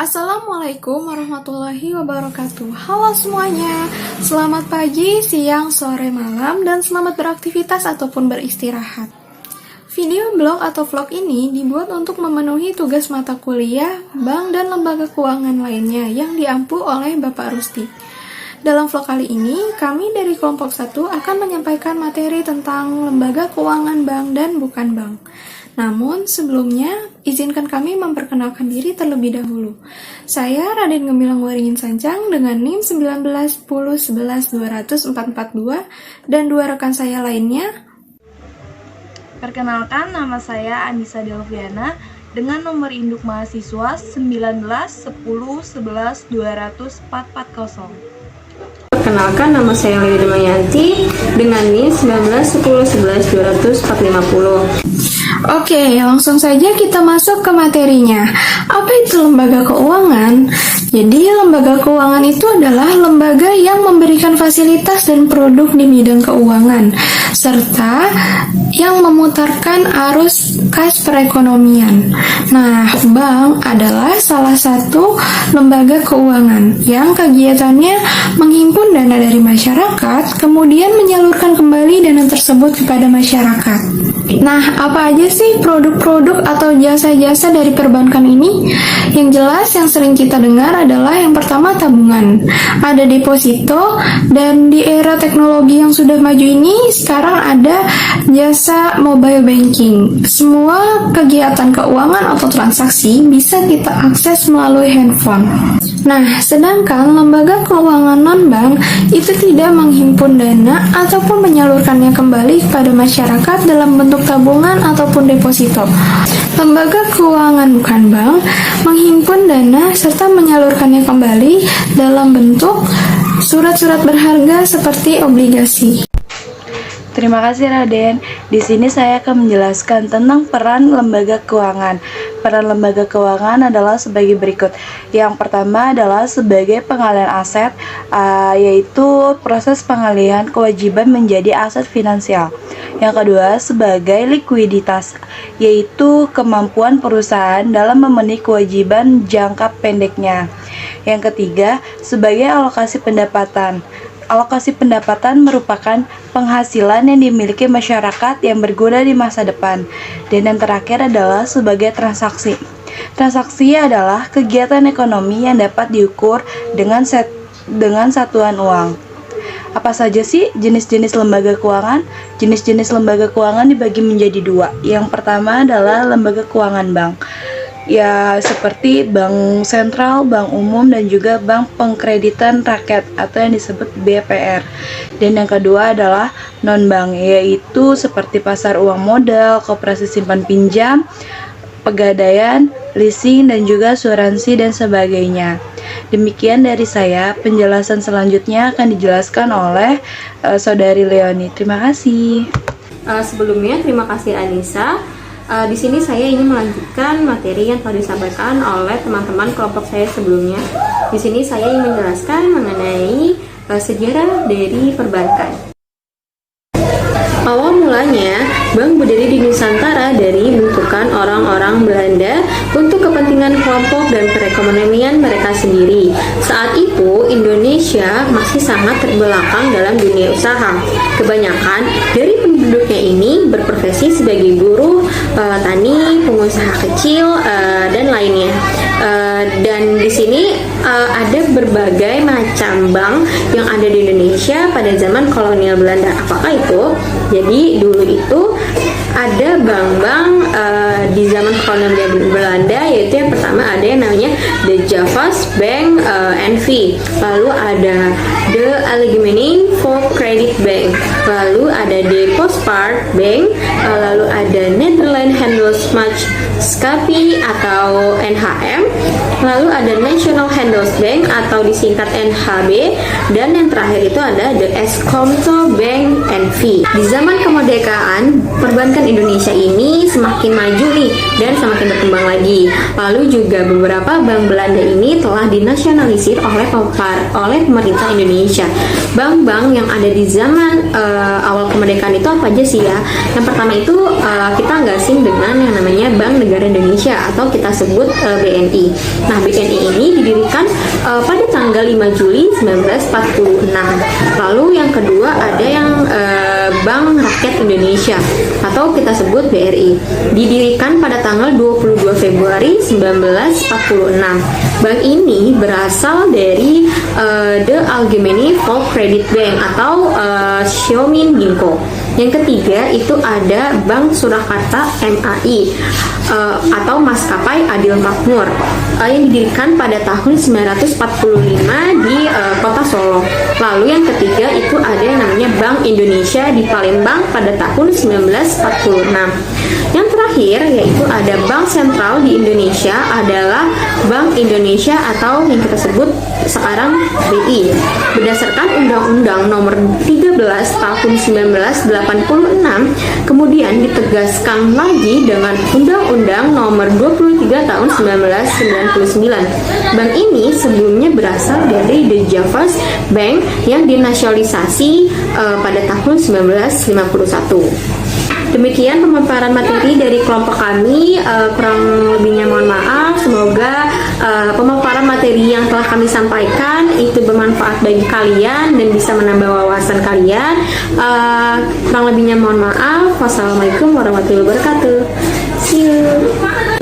Assalamualaikum warahmatullahi wabarakatuh. Halo semuanya, selamat pagi, siang, sore, malam, dan selamat beraktivitas ataupun beristirahat. Video blog atau vlog ini dibuat untuk memenuhi tugas mata kuliah, bank, dan lembaga keuangan lainnya yang diampu oleh Bapak Rusti. Dalam vlog kali ini, kami dari kelompok 1 akan menyampaikan materi tentang lembaga keuangan bank dan bukan bank. Namun, sebelumnya, izinkan kami memperkenalkan diri terlebih dahulu. Saya Raden Gemilang Waringin Sancang dengan NIM 1910111242 dan dua rekan saya lainnya. Perkenalkan, nama saya Anissa Delviana dengan nomor induk mahasiswa 1910111240. Perkenalkan, nama saya Lili Demayanti dengan NIM 1910111240. Oke, langsung saja kita masuk ke materinya. Apa itu lembaga keuangan? Jadi, lembaga keuangan itu adalah lembaga yang memberikan fasilitas dan produk di bidang keuangan, serta yang memutarkan arus kas perekonomian. Nah, bank adalah salah satu lembaga keuangan yang kegiatannya menghimpun dana dari masyarakat, kemudian menyalurkan kembali dana tersebut kepada masyarakat. Nah, apa aja sih produk-produk atau jasa-jasa dari perbankan ini? Yang jelas yang sering kita dengar adalah yang pertama tabungan. Ada deposito, dan di era teknologi yang sudah maju ini sekarang ada jasa mobile banking. Semua kegiatan keuangan atau transaksi bisa kita akses melalui handphone. Nah, sedangkan lembaga keuangan non-bank itu tidak menghimpun dana ataupun menyalurkannya kembali kepada masyarakat dalam bentuk tabungan ataupun deposito. Lembaga keuangan bukan bank menghimpun dana serta menyalurkannya kembali dalam bentuk surat-surat berharga seperti obligasi. Terima kasih Raden. Di sini saya akan menjelaskan tentang peran lembaga keuangan. Peran lembaga keuangan adalah sebagai berikut. Yang pertama adalah sebagai pengalihan aset, yaitu proses pengalihan kewajiban menjadi aset finansial. Yang kedua, sebagai likuiditas, yaitu kemampuan perusahaan dalam memenuhi kewajiban jangka pendeknya. Yang ketiga, sebagai alokasi pendapatan. Alokasi pendapatan merupakan penghasilan yang dimiliki masyarakat yang berguna di masa depan. Dan yang terakhir adalah sebagai transaksi. Transaksi adalah kegiatan ekonomi yang dapat diukur dengan satuan uang. Apa saja sih jenis-jenis lembaga keuangan? Jenis-jenis lembaga keuangan dibagi menjadi dua. Yang pertama adalah lembaga keuangan bank. Ya, seperti bank sentral, bank umum, dan juga bank pengkreditan rakyat atau yang disebut BPR. Dan yang kedua adalah non-bank, yaitu seperti pasar uang modal, koperasi simpan pinjam, pegadaian, leasing, dan juga asuransi dan sebagainya. Demikian dari saya, penjelasan selanjutnya akan dijelaskan oleh Saudari Leoni. Terima kasih. Sebelumnya, terima kasih Anissa. Di sini saya ingin melanjutkan materi yang telah disampaikan oleh teman-teman kelompok saya sebelumnya. Di sini saya ingin menjelaskan mengenai sejarah dari perbankan. Awal mulanya, bank berdiri di Nusantara dari bentukan orang-orang Belanda untuk kepentingan kelompok dan perekonomian mereka sendiri. Saat itu, Indonesia masih sangat terbelakang dalam dunia usaha. Kebanyakan dari penduduknya ini berprofesi sebagai buruh, tani, pengusaha kecil, dan lainnya. Dan di sini ada berbagai macam bank yang ada di Indonesia pada zaman kolonial Belanda. Apakah itu? Jadi dulu itu ada bank-bank di zaman kolonial Belanda, yaitu yang pertama ada yang namanya The Javas Bank NV, lalu ada The Algemene Credit Bank, lalu ada The Postpaard Bank, lalu ada Nederland Handelsmaatschappij atau NHM, lalu ada National Handelsbank atau disingkat NHB, dan yang terakhir itu ada The Eskomto Bank NV. Di zaman kemerdekaan, perbankan Indonesia ini semakin maju nih dan semakin berkembang lagi. Lalu juga beberapa bank Belanda ini telah dinasionalisir oleh pemerintah Indonesia. Bank-bank yang ada di zaman awal kemerdekaan itu apa aja sih ya? Yang pertama itu kita nggak asing dengan yang namanya Bank Negara Indonesia atau kita sebut BNI. Nah, BNI ini pada tanggal 5 Juli 1946. Lalu yang kedua ada yang Bank Rakyat Indonesia atau kita sebut BRI, didirikan pada tanggal 22 Februari 1946. Bank ini berasal dari The Allgemeine Volkskrediet Bank atau Xiaomin Ginko. Yang ketiga itu ada Bank Surakarta MAI atau Maskapai Adil Makmur yang didirikan pada tahun 945 di kota Solo. Lalu yang ketiga itu ada yang namanya Bank Indonesia di Palembang pada tahun 1946. Yang terakhir yaitu ada Bank Sentral di Indonesia adalah Bank Indonesia atau yang kita sebut sekarang BI. Berdasarkan Undang-Undang Nomor 13 Tahun 1986, kemudian ditegaskan lagi dengan Undang-Undang Nomor 23 Tahun 1999. Bank ini sebelumnya berasal dari The Javas Bank yang dinasionalisasi pada tahun 1951. Demikian pemaparan materi dari kelompok kami, kurang lebihnya mohon maaf. Semoga pemaparan materi yang telah kami sampaikan itu bermanfaat bagi kalian dan bisa menambah wawasan kalian. Kurang lebihnya mohon maaf. Wassalamualaikum warahmatullahi wabarakatuh. See you.